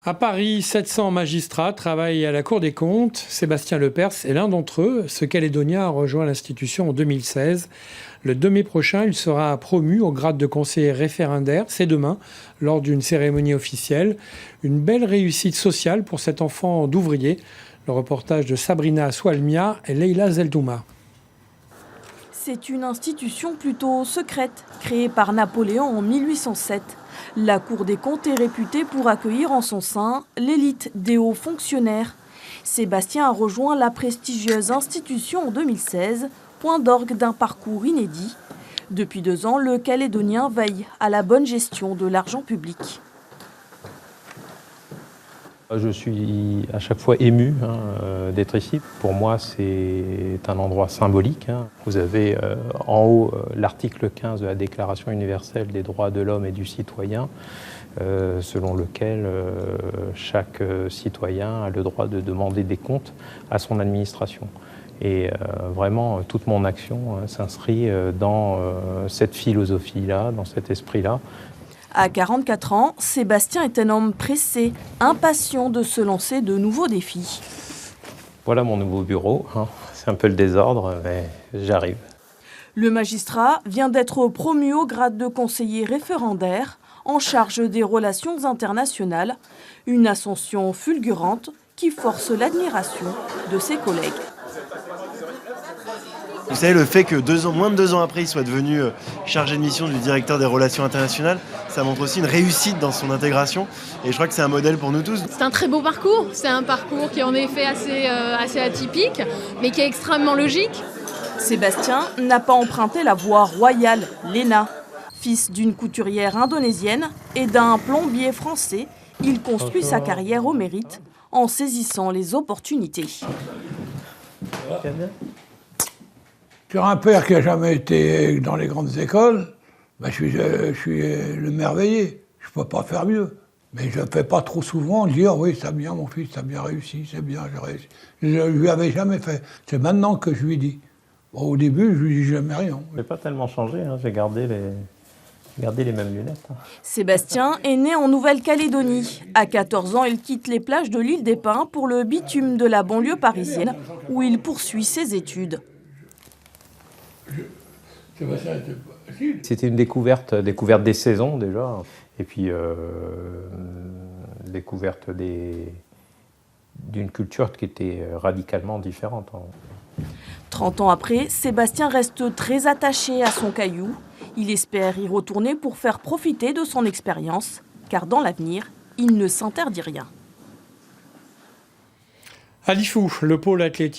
À Paris, 700 magistrats travaillent à la Cour des comptes. Sébastien Lepers est l'un d'entre eux. Ce Calédonien a rejoint l'institution en 2016. Le 2 mai prochain, il sera promu au grade de conseiller référendaire. C'est demain, lors d'une cérémonie officielle. Une belle réussite sociale pour cet enfant d'ouvrier. Le reportage de Sabrina Soualmia et Leila Zeldouma. C'est une institution plutôt secrète, créée par Napoléon en 1807. La Cour des comptes est réputée pour accueillir en son sein l'élite des hauts fonctionnaires. Sébastien a rejoint la prestigieuse institution en 2016, point d'orgue d'un parcours inédit. Depuis 2 ans, le Calédonien veille à la bonne gestion de l'argent public. Je suis à chaque fois ému d'être ici. Pour moi, c'est un endroit symbolique. Vous avez en haut l'article 15 de la Déclaration universelle des droits de l'homme et du citoyen, selon lequel chaque citoyen a le droit de demander des comptes à son administration. Et vraiment, toute mon action s'inscrit dans cette philosophie-là, dans cet esprit-là. À 44 ans, Sébastien est un homme pressé, impatient de se lancer de nouveaux défis. Voilà mon nouveau bureau. C'est un peu le désordre, mais j'arrive. Le magistrat vient d'être promu au grade de conseiller référendaire en charge des relations internationales. Une ascension fulgurante qui force l'admiration de ses collègues. Vous savez, le fait que moins de 2 ans après, il soit devenu chargé de mission du directeur des relations internationales, ça montre aussi une réussite dans son intégration. Et je crois que c'est un modèle pour nous tous. C'est un très beau parcours. C'est un parcours qui est en effet assez atypique, mais qui est extrêmement logique. Sébastien n'a pas emprunté la voie royale, l'ENA. Fils d'une couturière indonésienne et d'un plombier français, il construit sa carrière au mérite en saisissant les opportunités. Sur un père qui n'a jamais été dans les grandes écoles, je suis le merveillé. Je ne peux pas faire mieux. Mais je ne fais pas trop souvent dire « oui, c'est bien mon fils, ça a bien réussi, c'est bien, j'ai réussi ». Je ne lui avais jamais fait. C'est maintenant que je lui dis. Bon, au début, je lui dis jamais rien. Je n'ai pas tellement changé, j'ai gardé les mêmes lunettes. Sébastien est né en Nouvelle-Calédonie. À 14 ans, il quitte les plages de l'île des Pins pour le bitume de la banlieue parisienne, où il poursuit ses études. C'était une découverte des saisons déjà, et puis découverte d'une culture qui était radicalement différente. 30 ans après, Sébastien reste très attaché à son caillou. Il espère y retourner pour faire profiter de son expérience, car dans l'avenir, il ne s'interdit rien. À Lifou, le pôle athlétique